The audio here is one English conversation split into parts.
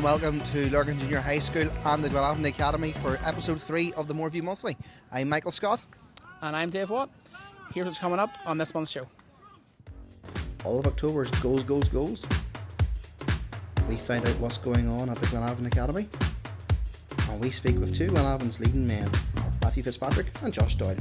welcome to Lurgan Junior High School and the Glenavon Academy for episode 3 of the Mourneview Monthly. I'm Michael Scott. And I'm Dave Watt. Here's what's coming up on this month's show. All of October's goals. We find out what's going on at the Glenavon Academy. And we speak with two Glenavon's leading men, Matthew Fitzpatrick and Josh Doyle.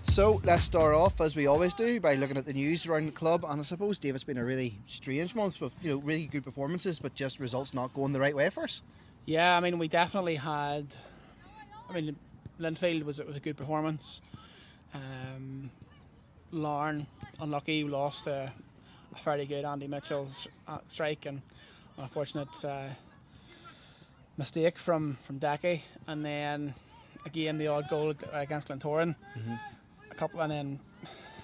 So let's start off, as we always do, by looking at the news around the club. And I suppose, Dave, it's been a really strange month with really good performances, but just results not going the right way for us. Yeah, I mean, we definitely had... Linfield was a good performance. Larne, unlucky, lost a fairly good Andy Mitchell strike, and an unfortunate mistake from Decky. And then, again, the odd goal against Glentoran. Mm-hmm. And then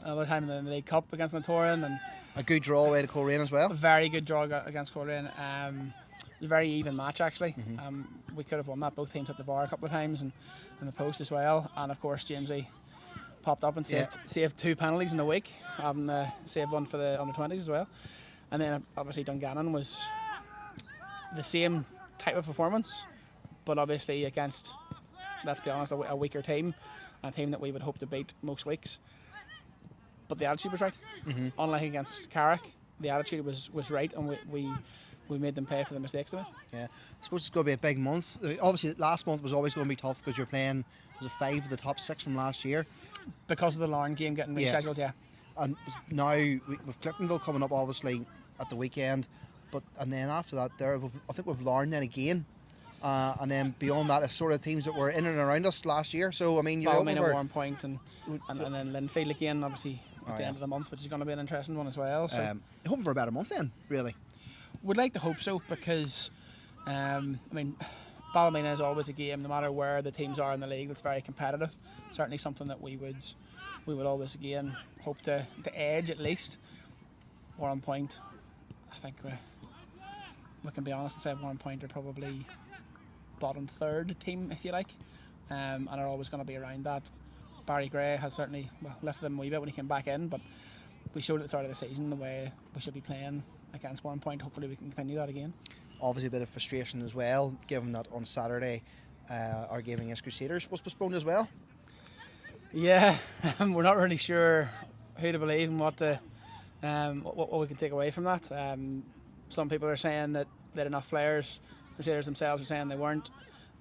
another time in the League Cup against Glentoran, and a good draw away to Coleraine as well. A very good draw against Coleraine. It was a very even match, actually. Mm-hmm. We could have won that. Both teams hit the bar a couple of times and the post as well. And of course, Jamesy popped up and saved 2 penalties in a week, having saved one for the under-20s as well. And then obviously Dungannon was the same type of performance, but obviously against, let's be honest, a weaker team. A team that we would hope to beat most weeks. But the attitude was right. Mm-hmm. Unlike against Carrick, the attitude was right, and we made them pay for the mistakes of it. Yeah, I suppose it's going to be a big month. Obviously, last month was always going to be tough because you're playing, was it 5 of the top 6 from last year? Because of the Larne game getting rescheduled, yeah. And now, with Cliftonville coming up, obviously, at the weekend, and then after that, I think we've Larne then again. And then beyond that, it's sort of teams that were in and around us last year. So, I mean, you're Ballymena at 1 point, and then Linfield again, obviously, at the end of the month, which is going to be an interesting one as well. So. Hoping for a better month then, really. Would like to hope so, because, Ballymena is always a game, no matter where the teams are in the league, that's very competitive. Certainly something that we would always, again, hope to edge at least. 1 point, I think we can be honest and say 1 point are probably bottom third team, if you like, and are always going to be around that. Barry Gray has certainly lifted them a wee bit when he came back in, but we showed at the start of the season the way we should be playing against 1 point. Hopefully we can continue that again. Obviously a bit of frustration as well, given that on Saturday our game against Crusaders was postponed as well. Yeah, we're not really sure who to believe and what we can take away from that. Some people are saying that they had enough players. Crusaders themselves are saying they weren't.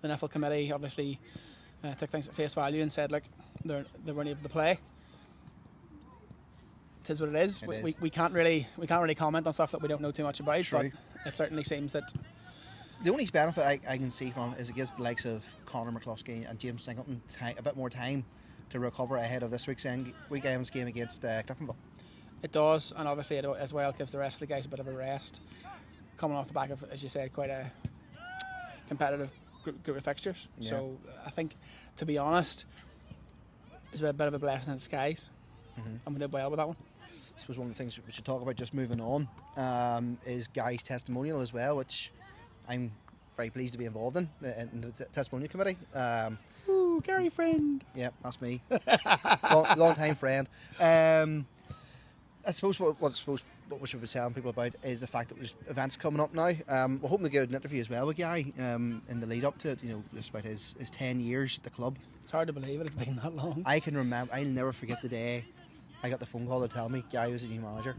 The NIFL committee obviously took things at face value and said, look, they weren't able to play. It is what it is. We can't really comment on stuff that we don't know too much about. True. But it certainly seems that the only benefit I can see from is it gives the likes of Conor McCluskey and James Singleton a bit more time to recover ahead of this weekend's game against Cliftonville. It does, and obviously it as well gives the rest of the guys a bit of a rest, coming off the back of, as you said, quite a competitive group of fixtures. Yeah. So I think, to be honest, it's a bit of a blessing in disguise, and we did well with that one. I suppose one of the things we should talk about, just moving on, is Gary's testimonial as well, which I'm very pleased to be involved in the testimonial committee. Ooh, Gary friend. Yeah, that's me. long time friend. I suppose what we should be telling people about is the fact that there's events coming up now. We're hoping to get an interview as well with Gary in the lead up to it, just about his 10 years at the club. It's hard to believe it's been that long. I can remember, I'll never forget the day I got the phone call to tell me Gary was a new manager.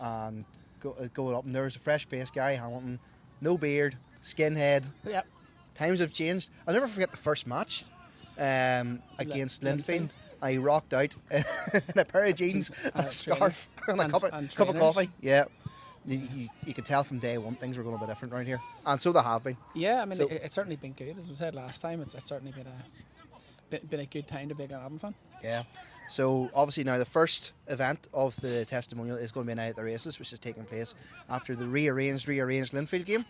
And going up, and there was a fresh face, Gary Hamilton, no beard, skinhead. Yep. Times have changed. I'll never forget the first match against Linfield. I rocked out in a pair of jeans and a scarf and a cup of coffee. Yeah, you could tell from day one things were going to be different around here, and so they have been. Yeah, it's certainly been good. As we said last time, it's certainly been a good time to be a Glenavon fan. Yeah. So obviously now the first event of the testimonial is going to be a night at the races, which is taking place after the rearranged Linfield game.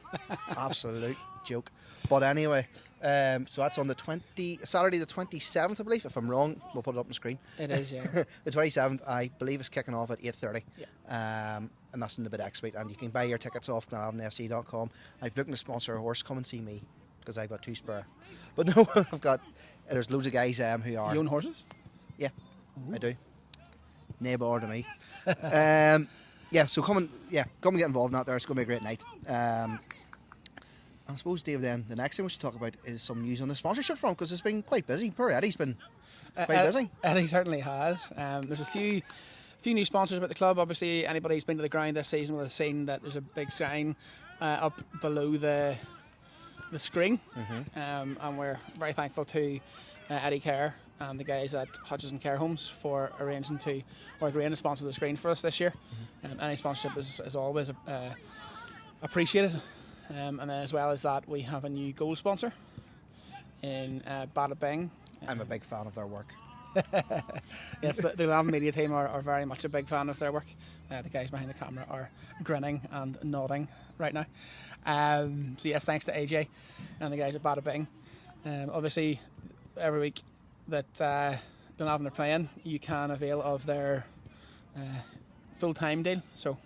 Absolute joke. But anyway, so that's on Saturday the 27th, I believe. If I'm wrong, we'll put it up on the screen. It is, yeah. The 27th, I believe, is kicking off at 8:30. Yeah. And that's in the Bid Suite. And you can buy your tickets off glenavonfc.com. I've looking to sponsor a horse. Come and see me, because I've got 2 spare. But no, there's loads of guys who are... You own horses? Yeah. Ooh. I do. No bother to me. So come and get involved in that there. It's going to be a great night. I suppose, Dave, then the next thing we should talk about is some news on the sponsorship front, because it's been quite busy. Poor Eddie's been quite busy. Eddie certainly has. There's a few new sponsors about the club. Obviously, anybody who's been to the ground this season will have seen that there's a big sign up below the screen, and we're very thankful to Eddie Kerr and the guys at Hutchison Care Homes for arranging to agreeing to sponsor the screen for us this year. Any sponsorship is always appreciated. And then as well as that, we have a new goal sponsor in Bada Bing. I'm a big fan of their work. Yes, the Glenavon media team are very much a big fan of their work. The guys behind the camera are grinning and nodding right now. So yes, thanks to AJ and the guys at Bada Bing. Obviously, every week that Glenavon are playing, you can avail of their full-time deal. So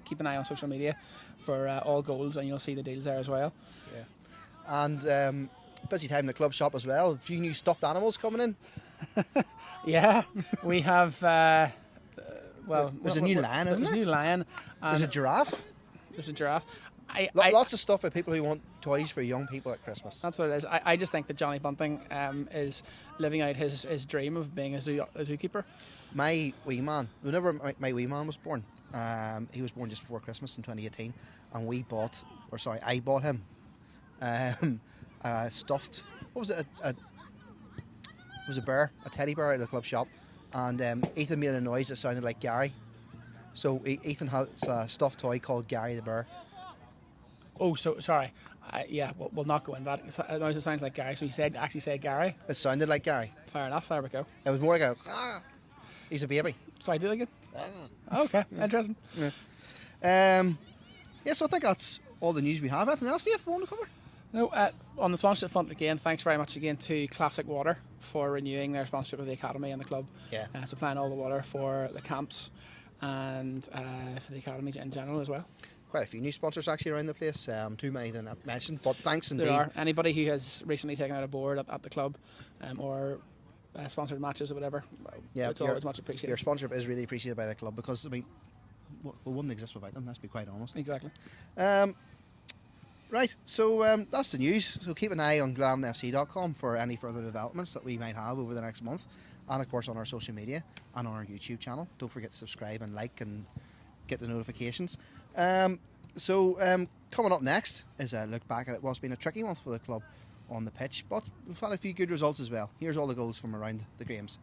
keep an eye on social media for all goals, and you'll see the deals there as well. Yeah, and busy time in the club shop as well. A few new stuffed animals coming in. Yeah, we have. There's a new lion, isn't there? There's a new lion. There's a giraffe. There's a giraffe. Lots of stuff for people who want toys for young people at Christmas. That's what it is. I just think that Johnny Bunting is living out his dream of being a zookeeper. My wee man, whenever my wee man was born, he was born just before Christmas in 2018, and I bought him stuffed. What was it? It was a bear, a teddy bear at the club shop, and Ethan made a noise that sounded like Gary. So Ethan has a stuffed toy called Gary the bear. Oh, so sorry. We'll not go in that. It sounds like Gary. So he actually said Gary. It sounded like Gary. Fair enough. There we go. It was more like he's a baby. So I do like it. Okay, interesting. Yeah. So I think that's all the news we have. Anything else, Dave, you want to cover? No, on the sponsorship front again, thanks very much again to Classic Water for renewing their sponsorship of the academy and the club. Yeah. Supplying all the water for the camps and for the academy in general as well. Quite a few new sponsors actually around the place. Too many to mention, but thanks indeed. There are. Anybody who has recently taken out a board at the club or sponsored matches or whatever, it's always much appreciated. Your sponsorship is really appreciated by the club, because we wouldn't exist without them, let's be quite honest. Exactly. Right, so that's the news. So keep an eye on glenavonfc.com for any further developments that we might have over the next month, and of course on our social media and on our YouTube channel. Don't forget to subscribe and like and get the notifications. Coming up next is a look back at what's been a tricky month for the club on the pitch, but we've had a few good results as well. Here's all the goals from around the games.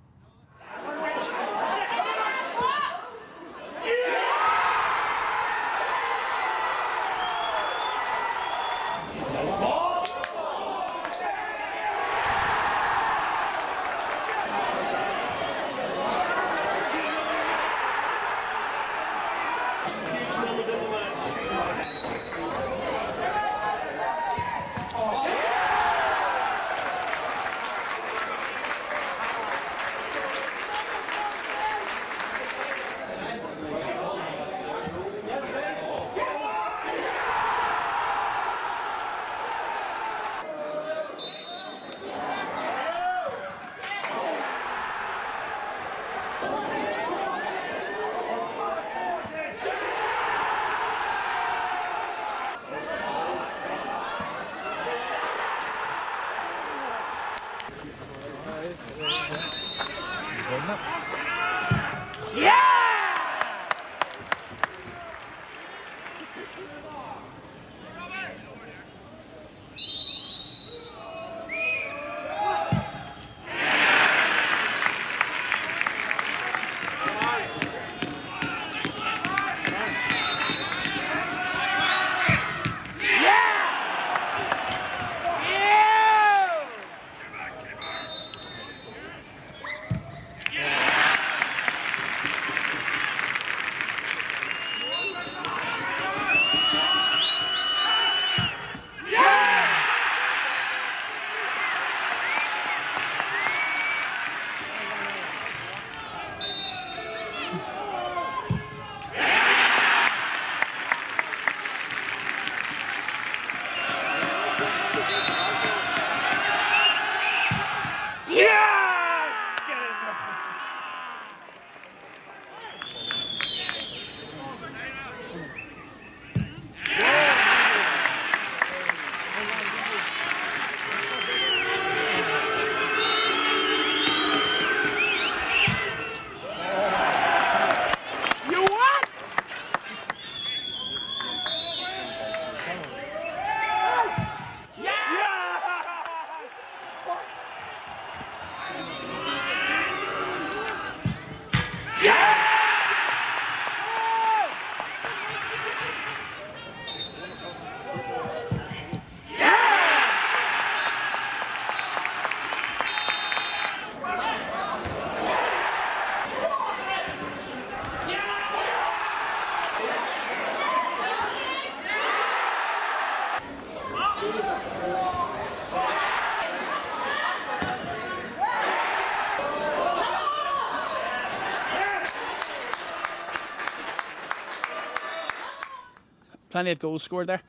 plenty of goals scored there.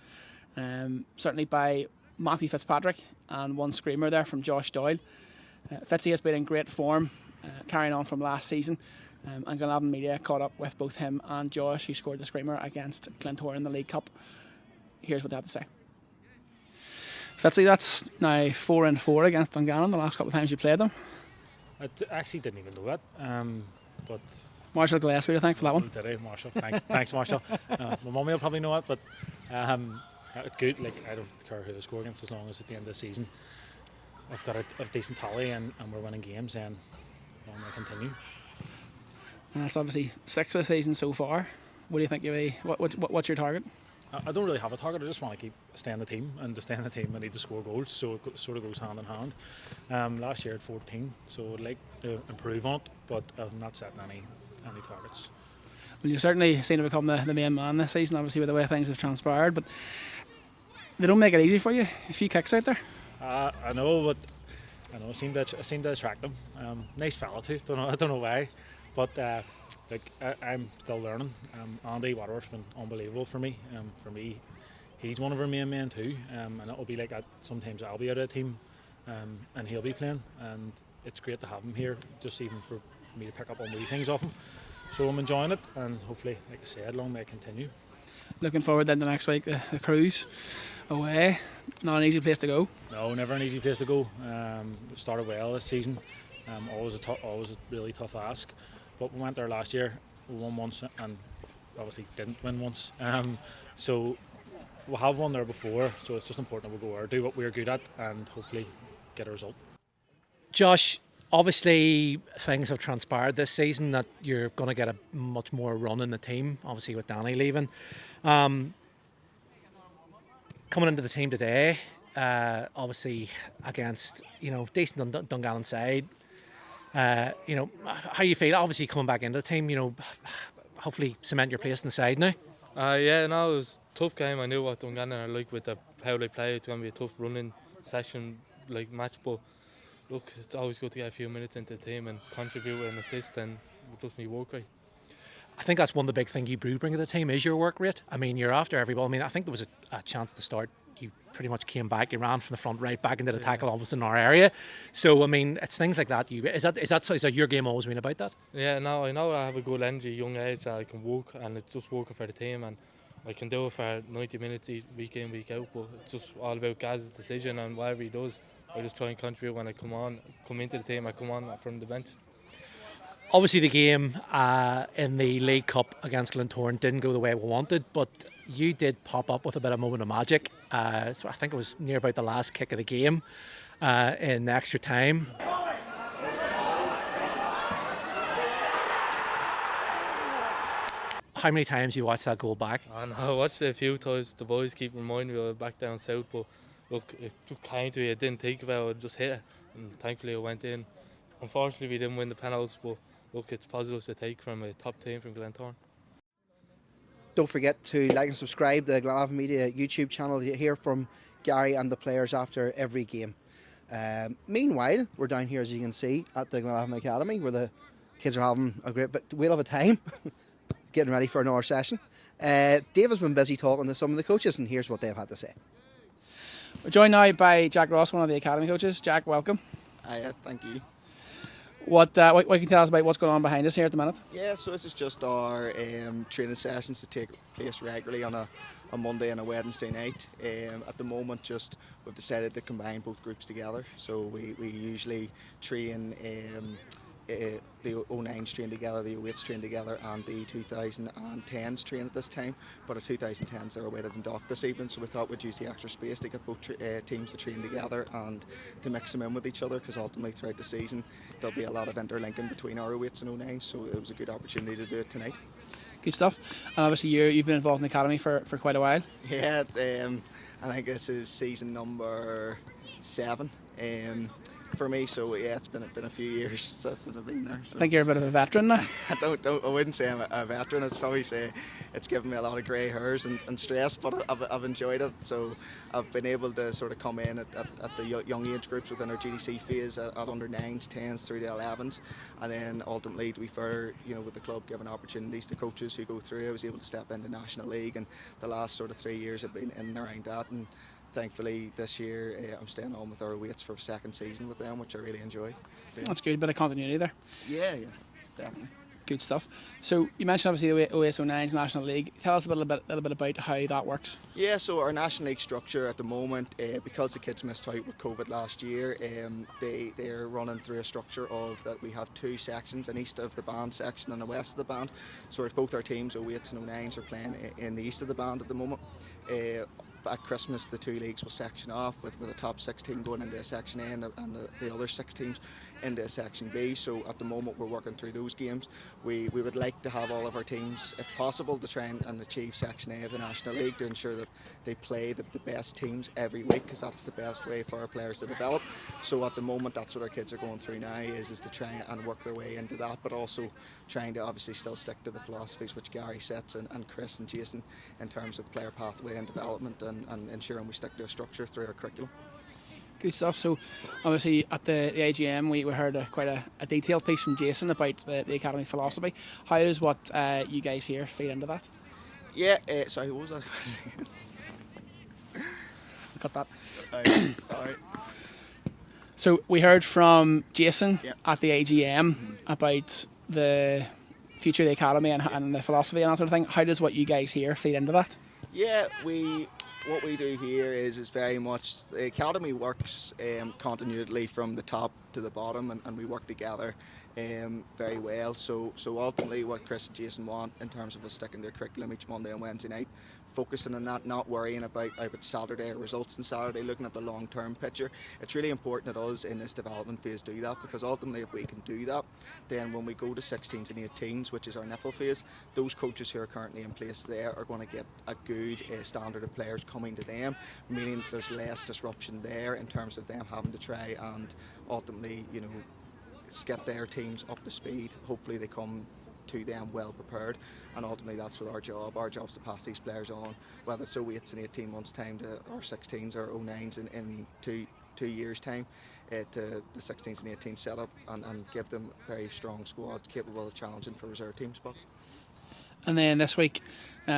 Certainly by Matthew Fitzpatrick and one screamer there from Josh Doyle. Fitzy has been in great form, carrying on from last season. And Glenavon Media caught up with both him and Josh, who scored the screamer against Glentoran in the League Cup. Here's what they had to say. Fitzy, that's now 4-4 against Dungannon the last couple of times you played them. I actually didn't even know that, but Marshall Gillespie to thank for that one. Did I, Marshall? Thanks, Marshall. My mummy will probably know it, but it's good. Like, I don't care who I score against, as long as at the end of the season I've got a decent tally and we're winning games, and long may continue. And that's obviously 6th of the season so far. What do you think you'll be? What's your target? I don't really have a target. I just want to keep staying in the team, and to stay in the team I need to score goals, so it sort of goes hand in hand. Last year at 14, so I'd like to improve on it, but I'm not setting any targets. Well, you certainly seem to become the main man this season, obviously with the way things have transpired, but they don't make it easy for you. A few kicks out there. I know, but I seem to attract them. Nice fella too. I don't know why, but I'm still learning. Andy Waterworth's been unbelievable for me. For me, he's one of our main men too, and it'll be like that. Sometimes I'll be out of the team, and he'll be playing, and it's great to have him here, just even for me to pick up on wee things off him. So I'm enjoying it, and hopefully, like I said, long may it continue. Looking forward then to next week, the cruise away. Not an easy place to go. No, never an easy place to go. Started well this season. Always a really tough ask. But we went there last year. We won once and obviously didn't win once. So we have won there before. So it's just important that we go there, do what we're good at, and hopefully get a result. Josh, obviously things have transpired this season that you're going to get a much more run in the team, obviously with Danny leaving. Coming into the team today, obviously against decent Dungannon side, how you feel? Obviously coming back into the team, hopefully cement your place in the side now. It was a tough game. I knew what Dungannon are like with how they play. It's going to be a tough running session match, but look, it's always good to get a few minutes into the team and contribute with an assist, and just me work rate. I think that's one of the big things you do bring to the team is your work rate. I mean, you're after every ball. I mean, I think there was a chance at the start. You pretty much came back. You ran from the front right back into the tackle, almost in our area. So I mean, it's things like that. Is that your game always been about that? Yeah, no, I know I have a good energy, young age. I can work, and it's just working for the team, and I can do it for 90 minutes week in, week out. But it's just all about Gaz's decision, and whatever he does, I just try and contribute when I come into the team. I come on from the bench. Obviously, the game in the League Cup against Glentoran didn't go the way we wanted, but you did pop up with a bit of moment of magic. So I think it was near about the last kick of the game in extra time. How many times you watched that goal back? I watched it a few times. The boys keep reminding me of back down south, but look, it just came to me. I didn't think about it, just hit it, and thankfully it went in. Unfortunately, we didn't win the penalties, but look, it's positives to take from a top team from Glentoran. Don't forget to like and subscribe to the Glenavon Media YouTube channel to hear from Gary and the players after every game. Meanwhile, we're down here, as you can see, at the Glenavon Academy, where the kids are having a great whale of a time, getting ready for another session. Dave has been busy talking to some of the coaches, and here's what they've had to say. We're joined now by Jack Ross, one of the academy coaches. Jack, welcome. Yes, thank you. What can you tell us about what's going on behind us here at the minute? Yeah, so this is just our training sessions that take place regularly on a Monday and a Wednesday night. At the moment, we've decided to combine both groups together. So we usually train the 09s train together, the 08s train together, and the 2010s train at this time. But our 2010s are away to Dundalk this evening, so we thought we'd use the extra space to get both teams to train together and to mix them in with each other, because ultimately throughout the season there'll be a lot of interlinking between our 08s and 09s, so it was a good opportunity to do it tonight. Good stuff. And obviously you've been involved in the academy for quite a while. Yeah, I think this is season number 7. for me. So yeah, it's been a few years since I've been there. So. I think you're a bit of a veteran now. I wouldn't say I'm a veteran. I'd probably say it's given me a lot of grey hairs and stress, but I've enjoyed it. So I've been able to sort of come in at the young age groups within our GDC phase at under 9s, 10s through to 11s, and then ultimately, to be fair, with the club giving opportunities to coaches who go through, I was able to step into National League, and the last sort of 3 years I've been in and around that. And thankfully this year I'm staying on with our weights for a second season with them, which I really enjoy. That's good, bit of continuity there. Yeah, definitely. Good stuff. So you mentioned obviously the OS09's National League. Tell us a little bit about how that works. Yeah, so our National League structure at the moment, because the kids missed out with COVID last year, they're running through a structure of that we have 2 sections, an east of the band section and a west of the band. So both our teams, 08s and 09s, are playing in the east of the band at the moment. At Christmas, the 2 leagues will section off with a top 6 team going into a section A and the other 6 teams into a section B. So at the moment we're working through those games. We would like to have all of our teams, if possible, to try and achieve section A of the National League, to ensure that they play the best teams every week, because that's the best way for our players to develop. So at the moment that's what our kids are going through now, is to try and work their way into that, but also trying to obviously still stick to the philosophies which Gary sets and Chris and Jason in terms of player pathway and development, and ensuring we stick to a structure through our curriculum. Good stuff. So obviously at the AGM we heard quite a detailed piece from Jason about the Academy's philosophy. How does what you guys here feed into that? Yeah, sorry, what was that? Cut that. Sorry. So we heard from Jason Yeah. at the AGM about the future of the Academy and the philosophy and that sort of thing. How does what you guys here feed into that? Yeah, what we do here is very much the Academy works continually from the top to the bottom, and we work together very well. So ultimately what Chris and Jason want in terms of us sticking to a curriculum each Monday and Wednesday night, focusing on that, not worrying about Saturday or results on Saturday, looking at the long-term picture. It's really important that us in this development phase do that, because ultimately if we can do that, then when we go to 16s and 18s, which is our NIFL phase, those coaches who are currently in place there are going to get a good standard of players coming to them, meaning there's less disruption there in terms of them having to try and ultimately, get their teams up to speed. Hopefully they come to them well prepared, and ultimately that's what our job is to pass these players on, whether it's 08s in 18 months time to our 16s or 09s in 2 years time, to the 16s and 18s setup, and give them very strong squads capable of challenging for reserve team spots. And then this week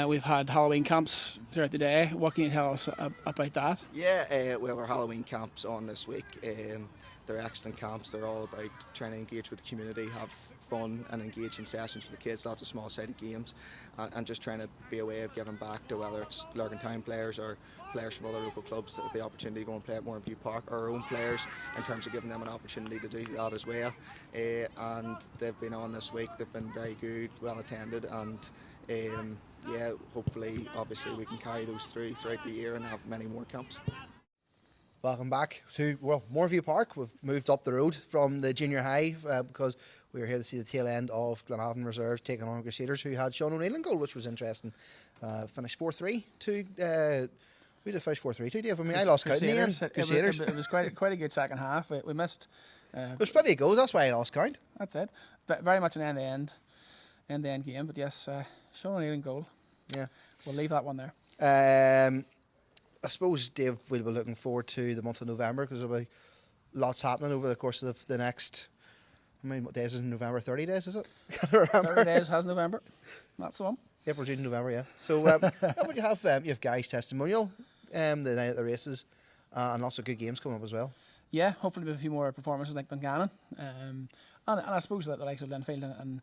we've had Halloween camps throughout the day. What can you tell us about that? Yeah, we have our Halloween camps on this week. They're excellent camps. They're all about trying to engage with the community, have fun and engaging sessions for the kids, lots of small-sided games, and just trying to be a way of giving back to whether it's Lurgan Town players or players from other local clubs the opportunity to go and play at Mourneview Park, or our own players in terms of giving them an opportunity to do that as well. And they've been on this week. They've been very good, well attended, and hopefully obviously we can carry those throughout the year and have many more camps. Welcome back to Mourneview Park. We've moved up the road from the junior high because we were here to see the tail end of Glenavon Reserves taking on Crusaders, who had Sean O'Neill in goal, which was interesting. Finished 4-3 to... We did finish 4-3 to Dave. I mean, I lost count in the end. Crusaders. It was quite a good second half. We missed... There's plenty of goals, that's why I lost count. That's it. But very much an end-to-end game. But yes, Sean O'Neill in goal. Yeah. We'll leave that one there. I suppose, Dave, we'll be looking forward to the month of November, because there'll be lots happening over the course of the next... How many days is in November? 30 days, is it? I can't remember. 30 days has November. That's the one. April, June, November, yeah. So you have Guy's testimonial the night at the races, and lots of good games coming up as well. Yeah, hopefully with a few more performances like Dungannon. And I suppose that the likes of Linfield and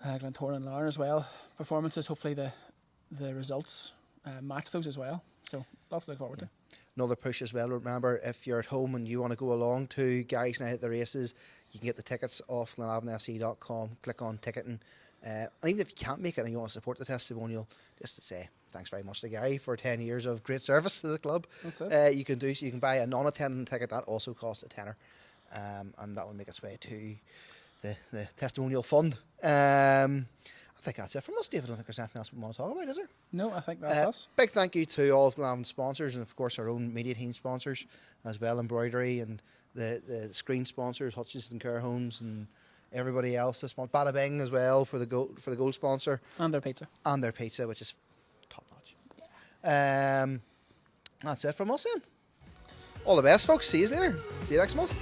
Glentoran and Larne as well. Performances, hopefully the results match those as well. So lots to look forward to. Another push as well. Remember, if you're at home and you want to go along to Gary's Night at the Races, you can get the tickets off glenavonfc.com. Click on ticketing. And even if you can't make it and you want to support the testimonial, just to say thanks very much to Gary for 10 years of great service to the club. That's it. You can buy a non-attendant ticket. That also costs £10, and that will make its way to the testimonial fund. I think that's it from us, David. I don't think there's anything else we want to talk about, is there? No, I think that's us. Big thank you to all of Glenavon's sponsors, and of course our own media team sponsors as well, Embroidery and the screen sponsors, Hutchinson Care Homes and everybody else this month. Bada Bing as well for the goal sponsor. And their pizza. And their pizza, which is top notch. That's it from us then. All the best, folks. See you later. See you next month.